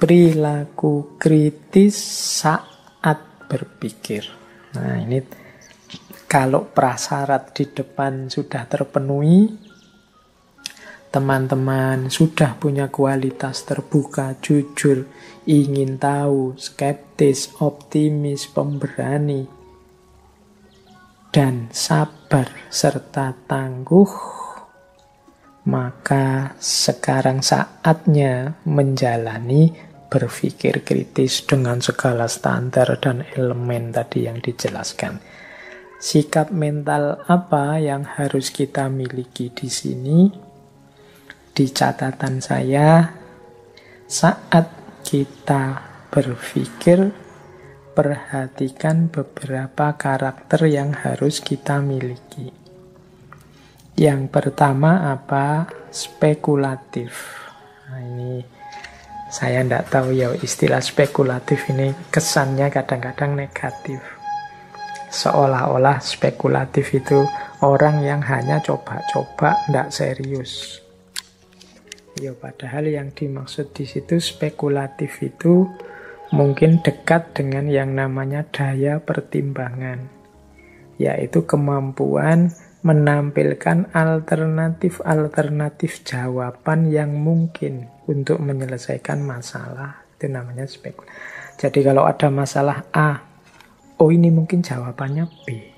perilaku kritis saat berpikir. Nah, ini kalau prasyarat di depan sudah terpenuhi, teman-teman sudah punya kualitas terbuka, jujur, ingin tahu, skeptis, optimis, pemberani, dan sabar serta tangguh, maka sekarang saatnya menjalani berpikir kritis dengan segala standar dan elemen tadi yang dijelaskan. Sikap mental apa yang harus kita miliki di sini? Di catatan saya, saat kita berpikir, perhatikan beberapa karakter yang harus kita miliki. Yang pertama apa? Spekulatif. Nah, ini saya tidak tahu ya, istilah spekulatif ini kesannya kadang-kadang negatif. Seolah-olah spekulatif itu orang yang hanya coba-coba, tidak serius. Ya, padahal yang dimaksud di situ spekulatif itu mungkin dekat dengan yang namanya daya pertimbangan, yaitu kemampuan menampilkan alternatif-alternatif jawaban yang mungkin untuk menyelesaikan masalah. Itu namanya spekulatif. Jadi kalau ada masalah A, oh ini mungkin jawabannya B.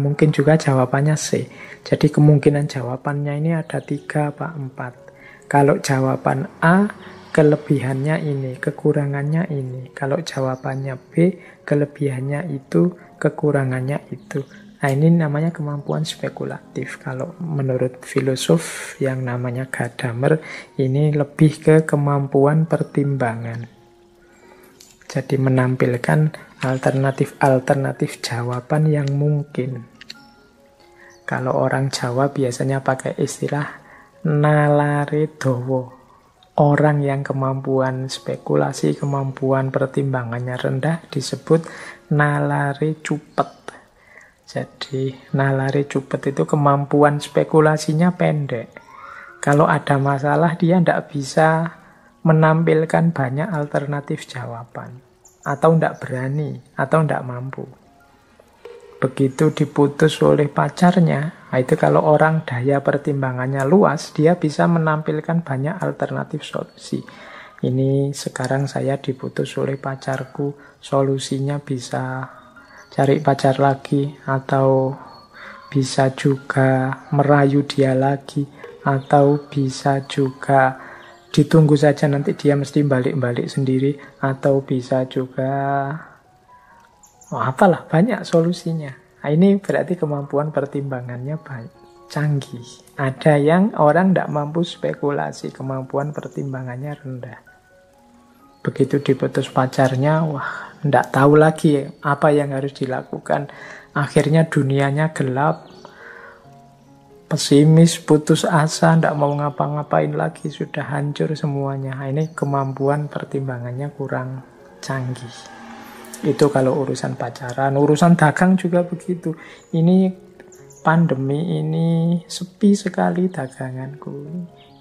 Mungkin juga jawabannya C. Jadi kemungkinan jawabannya ini ada 3, Pak, 4. Kalau jawaban A, kelebihannya ini, kekurangannya ini. Kalau jawabannya B, kelebihannya itu, kekurangannya itu. Nah, ini namanya kemampuan spekulatif. Kalau menurut filosof yang namanya Gadamer, ini lebih ke kemampuan pertimbangan. Jadi menampilkan alternatif-alternatif jawaban yang mungkin. Kalau orang Jawa biasanya pakai istilah nalare dawa. Orang yang kemampuan spekulasi, kemampuan pertimbangannya rendah disebut nalare cupet. Jadi nalare cupet itu kemampuan spekulasinya pendek. Kalau ada masalah dia tidak bisa menampilkan banyak alternatif jawaban. Atau tidak berani, atau tidak mampu. Begitu diputus oleh pacarnya, itu kalau orang daya pertimbangannya luas, dia bisa menampilkan banyak alternatif solusi. Ini sekarang saya diputus oleh pacarku, solusinya bisa cari pacar lagi, atau bisa juga merayu dia lagi, atau bisa juga ditunggu saja nanti dia mesti balik-balik sendiri, atau bisa juga apalah, banyak solusinya. Nah, ini berarti kemampuan pertimbangannya canggih. Ada yang orang tidak mampu spekulasi, kemampuan pertimbangannya rendah. Begitu diputus pacarnya, wah, tidak tahu lagi apa yang harus dilakukan. Akhirnya dunianya gelap, pesimis, putus asa, tidak mau ngapa-ngapain lagi, sudah hancur semuanya. Nah, ini kemampuan pertimbangannya kurang canggih. Itu kalau urusan pacaran. Urusan dagang juga begitu. Ini pandemi ini sepi sekali daganganku.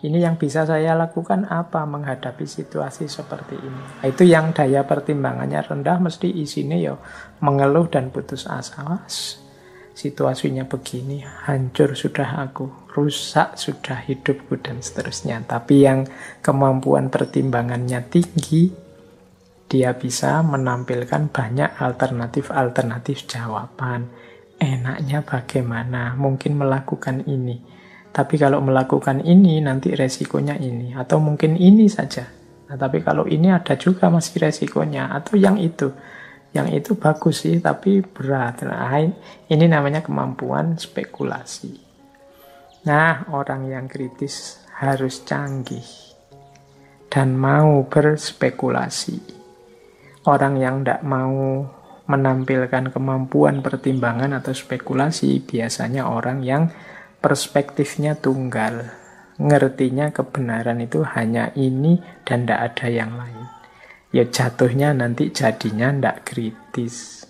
Ini yang bisa saya lakukan apa menghadapi situasi seperti ini. Nah, itu yang daya pertimbangannya rendah, mesti isinya ya mengeluh dan putus asa. Situasinya begini, hancur sudah aku, rusak sudah hidupku, dan seterusnya. Tapi yang kemampuan pertimbangannya tinggi, dia bisa menampilkan banyak alternatif-alternatif jawaban. Enaknya bagaimana? Mungkin melakukan ini. Tapi kalau melakukan ini, nanti resikonya ini. Atau mungkin ini saja. Nah, tapi kalau ini ada juga masih resikonya. Atau yang itu. Yang itu bagus sih, tapi berat. Nah, ini namanya kemampuan spekulasi. Nah, orang yang kritis harus canggih dan mau berspekulasi. Orang yang tidak mau menampilkan kemampuan pertimbangan atau spekulasi biasanya orang yang perspektifnya tunggal. Ngertinya kebenaran itu hanya ini dan tidak ada yang lain. Ya jatuhnya nanti jadinya tidak kritis.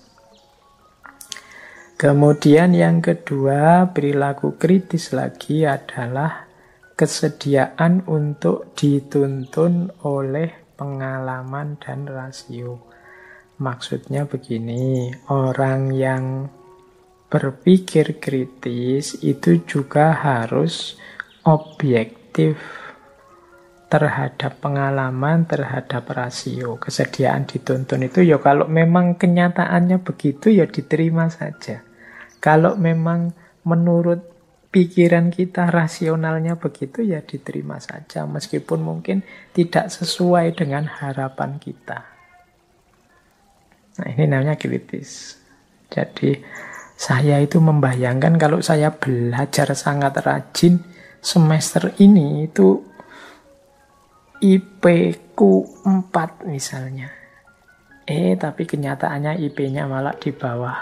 Kemudian yang kedua, perilaku kritis lagi adalah kesediaan untuk dituntun oleh pengalaman dan rasio. Maksudnya begini, orang yang berpikir kritis itu juga harus objektif terhadap pengalaman, terhadap rasio. Kesediaan dituntun itu ya kalau memang kenyataannya begitu ya diterima saja. Kalau memang menurut pikiran kita rasionalnya begitu ya diterima saja. Meskipun mungkin tidak sesuai dengan harapan kita. Nah ini namanya kritis. Jadi saya itu membayangkan kalau saya belajar sangat rajin semester ini itu IP ku 4 misalnya. Tapi kenyataannya IP-nya malah di bawah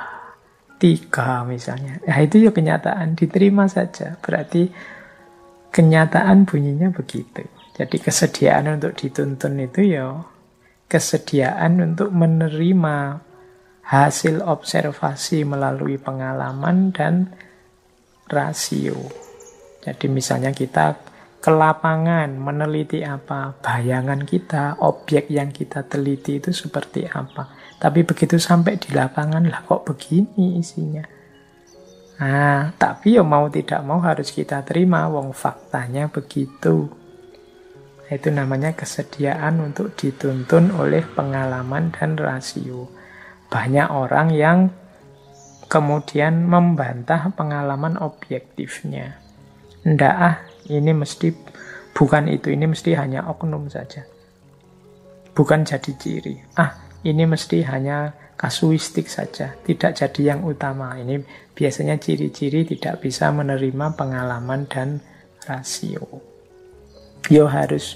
3 misalnya. Nah itu ya kenyataan, diterima saja. Berarti kenyataan bunyinya begitu. Jadi kesediaan untuk dituntun itu ya kesediaan untuk menerima hasil observasi melalui pengalaman dan rasio. Jadi misalnya kita ke lapangan meneliti apa, bayangan kita, objek yang kita teliti itu seperti apa. Tapi begitu sampai di lapangan, lah kok begini isinya. Nah, tapi ya mau tidak mau harus kita terima, wong faktanya begitu. Itu namanya kesediaan untuk dituntun oleh pengalaman dan rasio. Banyak orang yang kemudian membantah pengalaman objektifnya. Ini mesti bukan itu, ini mesti hanya oknum saja. Bukan jadi ciri. Ini mesti hanya kasuistik saja, tidak jadi yang utama. Ini biasanya ciri-ciri tidak bisa menerima pengalaman dan rasio. Yo harus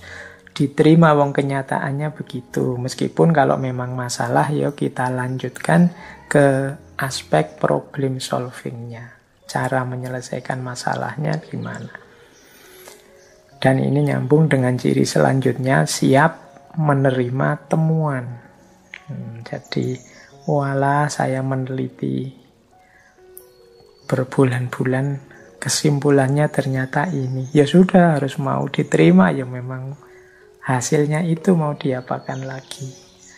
diterima wong kenyataannya begitu. Meskipun kalau memang masalah ya kita lanjutkan ke aspek problem solvingnya. Cara menyelesaikan masalahnya gimana. Dan ini nyambung dengan ciri selanjutnya, siap menerima temuan. Jadi walah saya meneliti berbulan-bulan, kesimpulannya ternyata ini. Ya sudah harus mau diterima, ya memang hasilnya itu mau diapakan lagi.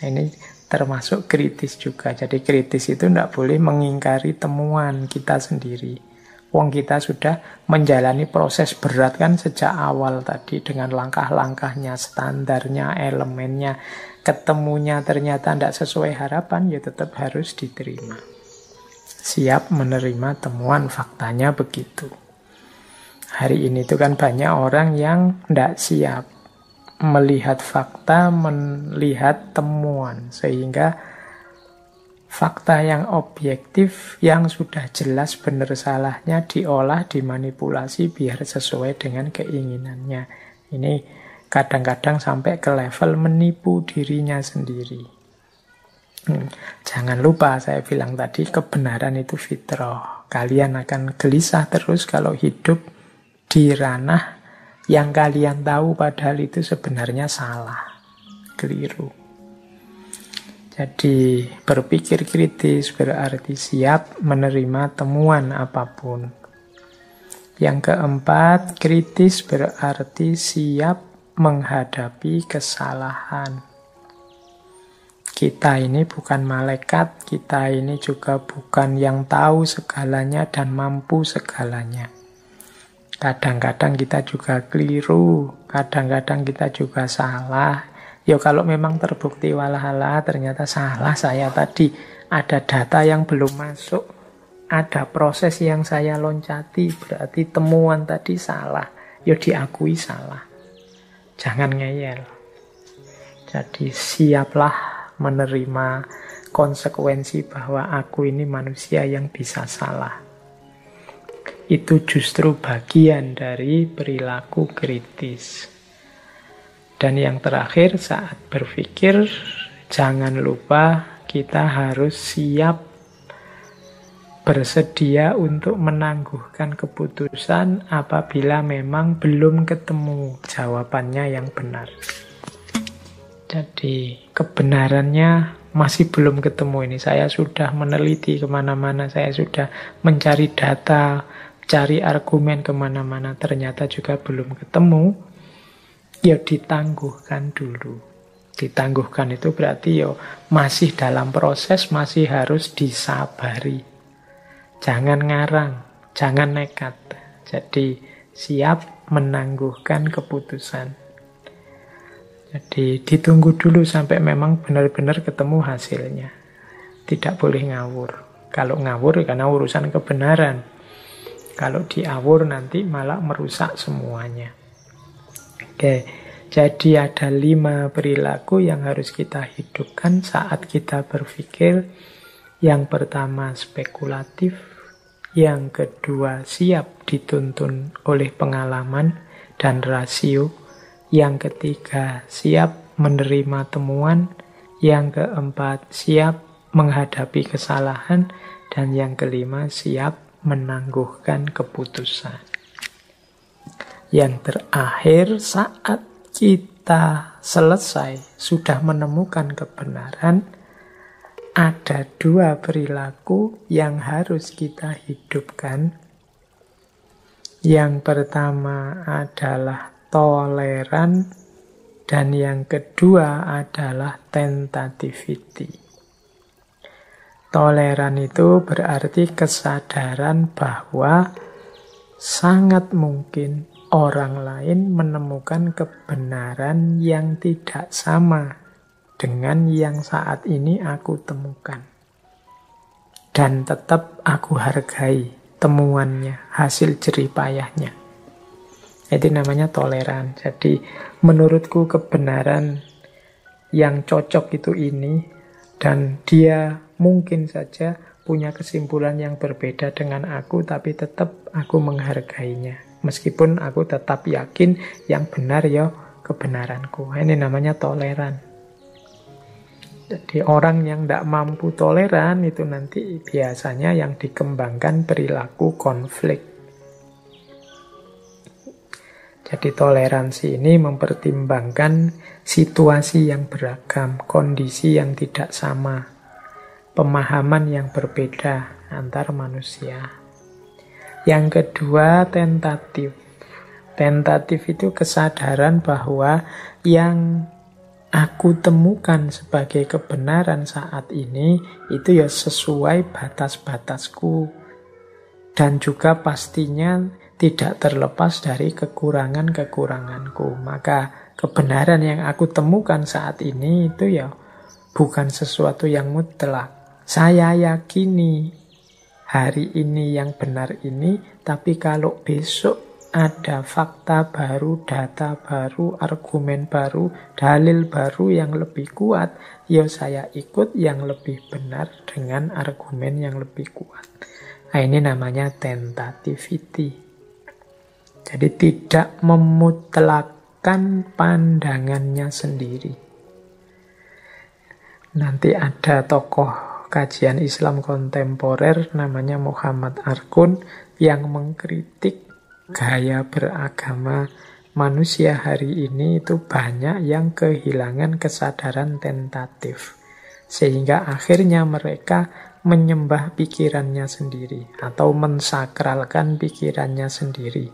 Ini termasuk kritis juga. Jadi kritis itu tidak boleh mengingkari temuan kita sendiri. Wong kita sudah menjalani proses berat kan sejak awal tadi dengan langkah-langkahnya, standarnya, elemennya. Ketemunya ternyata tidak sesuai harapan, ya tetap harus diterima. Siap menerima temuan, faktanya begitu. Hari ini itu kan banyak orang yang tidak siap melihat fakta, melihat temuan. Sehingga fakta yang objektif, yang sudah jelas benar salahnya diolah, dimanipulasi biar sesuai dengan keinginannya. Ini kadang-kadang sampai ke level menipu dirinya sendiri. Jangan lupa saya bilang tadi, kebenaran itu fitrah. Kalian akan gelisah terus kalau hidup di ranah yang kalian tahu padahal itu sebenarnya salah, keliru. Jadi berpikir kritis berarti siap menerima temuan apapun. Yang keempat, kritis berarti siap menghadapi kesalahan. Kita ini bukan malaikat, kita ini juga bukan yang tahu segalanya dan mampu segalanya. Kadang-kadang kita juga keliru, kadang-kadang kita juga salah. Ya kalau memang terbukti walahala ternyata salah saya tadi, ada data yang belum masuk, ada proses yang saya loncati, berarti temuan tadi salah. Ya diakui salah. Jangan ngeyel. Jadi siaplah menerima konsekuensi bahwa aku ini manusia yang bisa salah. Itu justru bagian dari perilaku kritis. Dan yang terakhir, saat berpikir, jangan lupa kita harus siap bersedia untuk menangguhkan keputusan apabila memang belum ketemu jawabannya yang benar. Jadi kebenarannya masih belum ketemu ini. Saya sudah meneliti kemana-mana, saya sudah mencari data, cari argumen kemana-mana, ternyata juga belum ketemu. Ya ditangguhkan dulu. Ditangguhkan itu berarti yo masih dalam proses, masih harus disabari. Jangan ngarang, jangan nekat. Jadi siap menangguhkan keputusan. Jadi ditunggu dulu sampai memang benar-benar ketemu hasilnya. Tidak boleh ngawur. Kalau ngawur karena urusan kebenaran. Kalau diawur nanti malah merusak semuanya. Oke, jadi ada 5 perilaku yang harus kita hidupkan saat kita berpikir. Yang pertama spekulatif, yang kedua siap dituntun oleh pengalaman dan rasio, yang ketiga siap menerima temuan, yang keempat siap menghadapi kesalahan, dan yang kelima siap menangguhkan keputusan. Yang terakhir, saat kita selesai, sudah menemukan kebenaran, ada 2 perilaku yang harus kita hidupkan. Yang pertama adalah toleran, dan yang kedua adalah tentativity. Toleran itu berarti kesadaran bahwa sangat mungkin orang lain menemukan kebenaran yang tidak sama dengan yang saat ini aku temukan. Dan tetap aku hargai temuannya, hasil jerih payahnya. Itu namanya toleran. Jadi menurutku kebenaran yang cocok itu ini, dan dia mungkin saja punya kesimpulan yang berbeda dengan aku, tapi tetap aku menghargainya. Meskipun aku tetap yakin yang benar ya kebenaranku. Ini namanya toleran. Jadi orang yang tidak mampu toleran itu nanti biasanya yang dikembangkan perilaku konflik. Jadi toleransi ini mempertimbangkan situasi yang beragam, kondisi yang tidak sama, pemahaman yang berbeda antar manusia. Yang kedua, tentatif. Tentatif itu kesadaran bahwa yang aku temukan sebagai kebenaran saat ini itu ya sesuai batas-batasku. Dan juga pastinya tidak terlepas dari kekurangan-kekuranganku. Maka kebenaran yang aku temukan saat ini itu ya bukan sesuatu yang mutlak. Saya yakini hari ini yang benar ini, tapi kalau besok ada fakta baru, data baru, argumen baru, dalil baru yang lebih kuat, ya saya ikut yang lebih benar dengan argumen yang lebih kuat. Nah, ini namanya tentativity. Jadi tidak memutlakkan pandangannya sendiri. Nanti ada tokoh kajian Islam kontemporer namanya Muhammad Arkun yang mengkritik gaya beragama manusia hari ini itu banyak yang kehilangan kesadaran tentatif. Sehingga akhirnya mereka menyembah pikirannya sendiri atau mensakralkan pikirannya sendiri.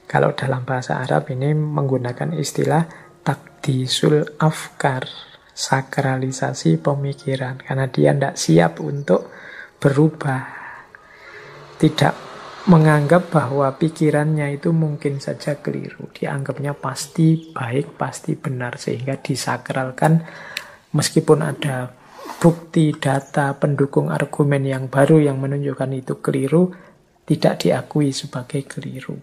Kalau dalam bahasa Arab ini menggunakan istilah takdisul afkar, sakralisasi pemikiran, karena dia tidak siap untuk berubah, tidak menganggap bahwa pikirannya itu mungkin saja keliru, dianggapnya pasti baik, pasti benar, sehingga disakralkan meskipun ada bukti, data, pendukung argumen yang baru yang menunjukkan itu keliru, tidak diakui sebagai keliru.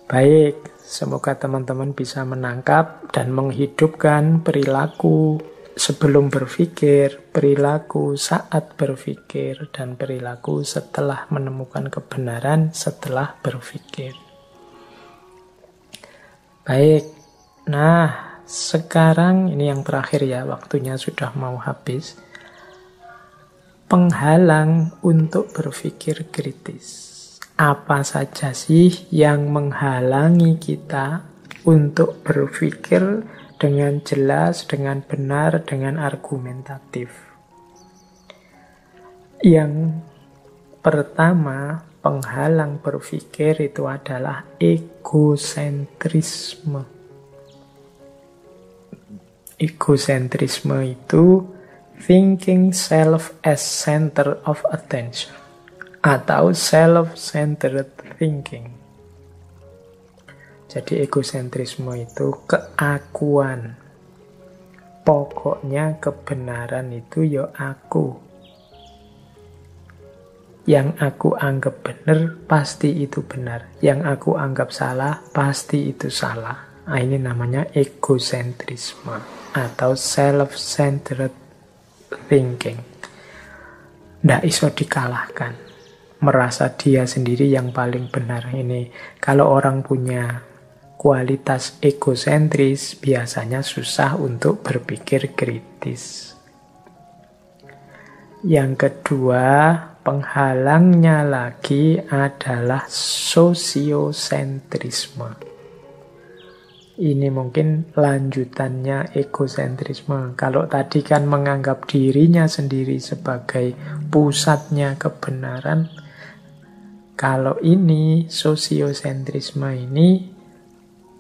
Baik, semoga teman-teman bisa menangkap dan menghidupkan perilaku sebelum berpikir, perilaku saat berpikir, dan perilaku setelah menemukan kebenaran setelah berpikir. Baik, nah sekarang ini yang terakhir ya, waktunya sudah mau habis. Penghalang untuk berpikir kritis. Apa saja sih yang menghalangi kita untuk berpikir dengan jelas, dengan benar, dengan argumentatif? Yang pertama, penghalang berpikir itu adalah egosentrisme. Egosentrisme itu thinking self as center of attention atau self-centered thinking. Jadi egosentrisme itu keakuan. Pokoknya kebenaran itu ya aku. Yang aku anggap benar, pasti itu benar. Yang aku anggap salah, pasti itu salah. Nah, ini namanya egosentrisme atau self-centered thinking. Nggak iso dikalahkan. Merasa dia sendiri yang paling benar. Ini kalau orang punya kualitas egosentris, biasanya susah untuk berpikir kritis. Yang kedua, penghalangnya lagi adalah sosiosentrisme. Ini mungkin lanjutannya egosentrisme. Kalau tadi kan menganggap dirinya sendiri sebagai pusatnya kebenaran, kalau ini sosiosentrisme ini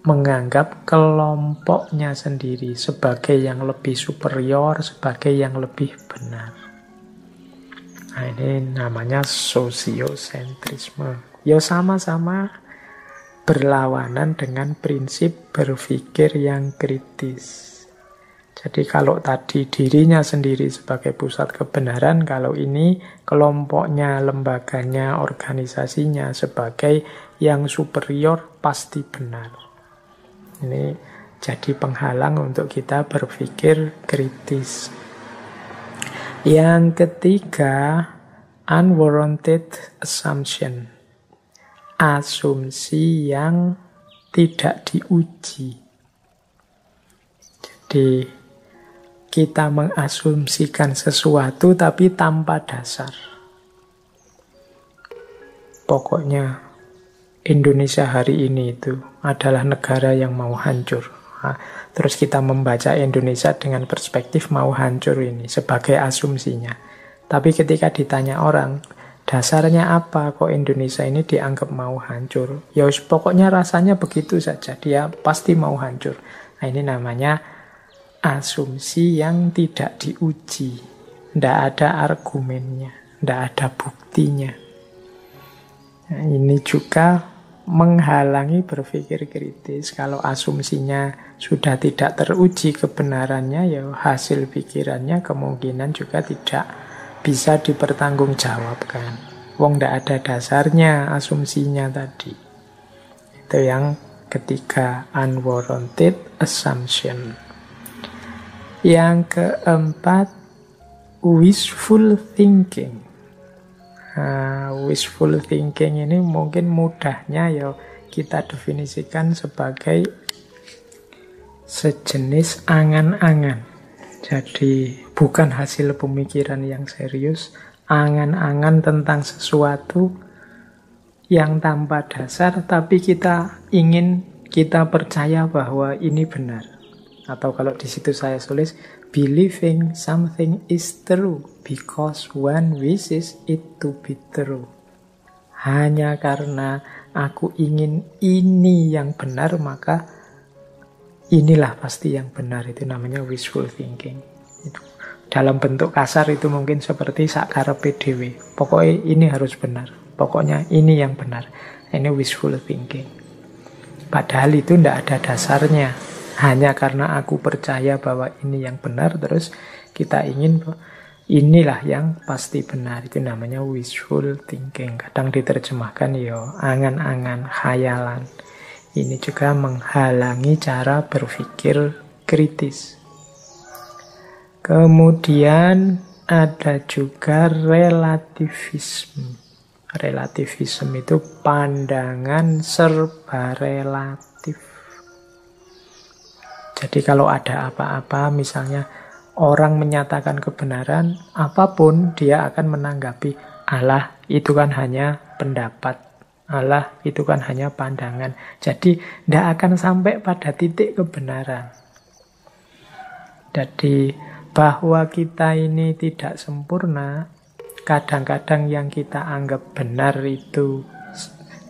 menganggap kelompoknya sendiri sebagai yang lebih superior, sebagai yang lebih benar. Nah, ini namanya sosiosentrisme. Ya sama-sama berlawanan dengan prinsip berpikir yang kritis. Jadi kalau tadi dirinya sendiri sebagai pusat kebenaran, kalau ini kelompoknya, lembaganya, organisasinya sebagai yang superior pasti benar. Ini jadi penghalang untuk kita berpikir kritis. Yang ketiga, unwarranted assumption. Asumsi yang tidak diuji. Jadi kita mengasumsikan sesuatu tapi tanpa dasar. Pokoknya Indonesia hari ini itu adalah negara yang mau hancur. Nah, terus kita membaca Indonesia dengan perspektif mau hancur ini sebagai asumsinya. Tapi ketika ditanya orang, dasarnya apa kok Indonesia ini dianggap mau hancur? Ya pokoknya rasanya begitu saja, dia pasti mau hancur. Nah, ini namanya asumsi yang tidak diuji. Tidak ada argumennya, tidak ada buktinya. Nah, ini juga menghalangi berpikir kritis. Kalau asumsinya sudah tidak teruji kebenarannya, ya hasil pikirannya kemungkinan juga tidak bisa dipertanggungjawabkan. Wong tidak ada dasarnya asumsinya tadi. Itu yang ketiga, unwarranted assumption. Yang keempat, wishful thinking. Wishful thinking ini mungkin mudahnya ya kita definisikan sebagai sejenis angan-angan. Jadi bukan hasil pemikiran yang serius, angan-angan tentang sesuatu yang tanpa dasar, tapi kita percaya bahwa ini benar. Atau kalau di situ saya tulis, believing something is true because one wishes it to be true. Hanya karena aku ingin ini yang benar, maka inilah pasti yang benar. Itu namanya wishful thinking. Itu. Dalam bentuk kasar itu mungkin seperti sakarepe dhewe. Pokoknya ini harus benar. Pokoknya ini yang benar. Ini wishful thinking. Padahal itu tidak ada dasarnya. Hanya karena aku percaya bahwa ini yang benar, terus kita ingin inilah yang pasti benar. Itu namanya wishful thinking. Kadang diterjemahkan ya angan-angan, khayalan. Ini juga menghalangi cara berpikir kritis. Kemudian ada juga relativisme. Relativisme itu pandangan serba relatif. Jadi kalau ada apa-apa, misalnya orang menyatakan kebenaran, apapun dia akan menanggapi, alah itu kan hanya pendapat, alah itu kan hanya pandangan. Jadi tidak akan sampai pada titik kebenaran. Jadi bahwa kita ini tidak sempurna, kadang-kadang yang kita anggap benar itu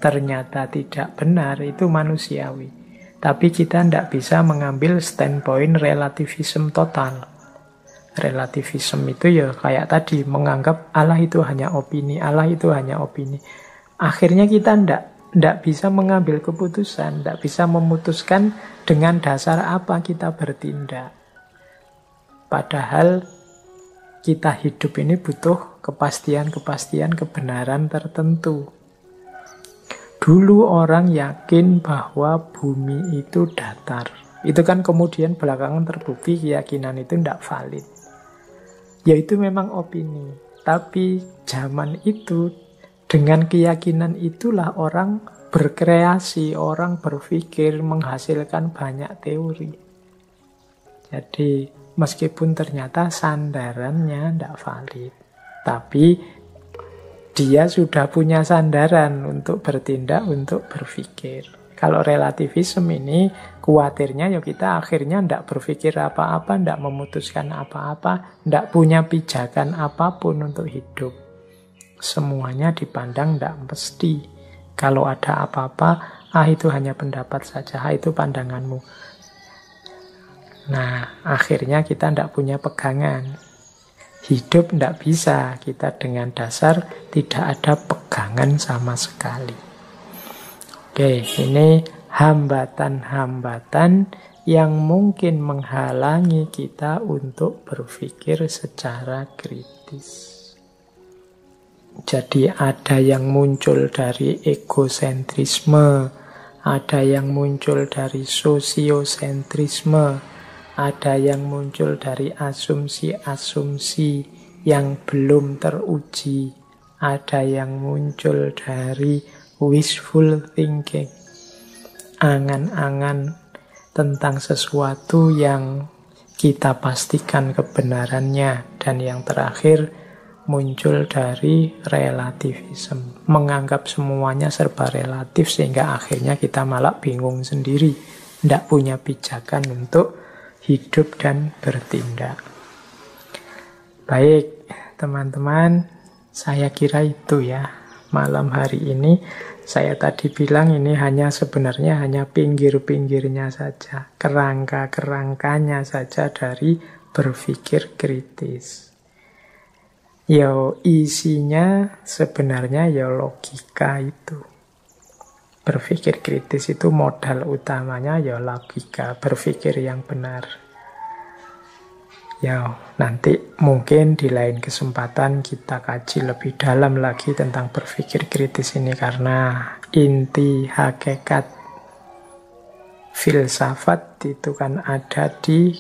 ternyata tidak benar, itu manusiawi. Tapi kita tidak bisa mengambil standpoint relativism total. Relativism itu ya kayak tadi, menganggap Allah itu hanya opini, Allah itu hanya opini. Akhirnya kita tidak bisa mengambil keputusan, tidak bisa memutuskan dengan dasar apa kita bertindak. Padahal kita hidup ini butuh kepastian-kepastian kebenaran tertentu. Dulu orang yakin bahwa bumi itu datar. Itu kan kemudian belakangan terbukti keyakinan itu tidak valid. Ya itu memang opini. Tapi zaman itu dengan keyakinan itulah orang berkreasi, orang berpikir, menghasilkan banyak teori. Jadi meskipun ternyata sandarannya tidak valid, tapi dia sudah punya sandaran untuk bertindak, untuk berpikir. Kalau relativisme ini khawatirnya ya kita akhirnya tidak berpikir apa-apa, tidak memutuskan apa-apa, tidak punya pijakan apapun untuk hidup. Semuanya dipandang tidak mesti. Kalau ada apa-apa, itu hanya pendapat saja, itu pandanganmu. Nah, akhirnya kita tidak punya pegangan. Hidup tidak bisa kita dengan dasar tidak ada pegangan sama sekali. Oke, ini hambatan-hambatan yang mungkin menghalangi kita untuk berpikir secara kritis. Jadi ada yang muncul dari egosentrisme, ada yang muncul dari sosiosentrisme, ada yang muncul dari asumsi-asumsi yang belum teruji, ada yang muncul dari wishful thinking, angan-angan tentang sesuatu yang kita pastikan kebenarannya, dan yang terakhir muncul dari relativism, menganggap semuanya serba relatif sehingga akhirnya kita malah bingung sendiri, tidak punya pijakan untuk hidup dan bertindak. Baik, teman-teman, saya kira itu ya. Malam hari ini saya tadi bilang ini sebenarnya hanya pinggir-pinggirnya saja, kerangka-kerangkanya saja dari berpikir kritis. Isinya sebenarnya logika itu. Berpikir kritis itu modal utamanya logika, berpikir yang benar. Nanti mungkin di lain kesempatan kita kaji lebih dalam lagi tentang berpikir kritis ini, karena inti hakikat filsafat itu kan ada di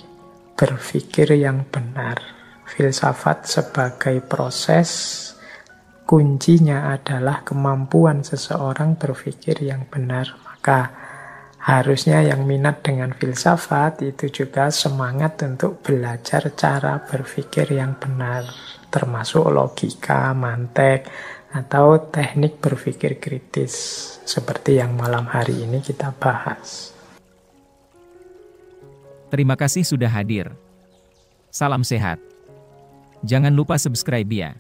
berpikir yang benar. Filsafat sebagai proses, kuncinya adalah kemampuan seseorang berpikir yang benar. Maka harusnya yang minat dengan filsafat itu juga semangat untuk belajar cara berpikir yang benar, termasuk logika, mantek, atau teknik berpikir kritis, seperti yang malam hari ini kita bahas. Terima kasih sudah hadir. Salam sehat. Jangan lupa subscribe ya.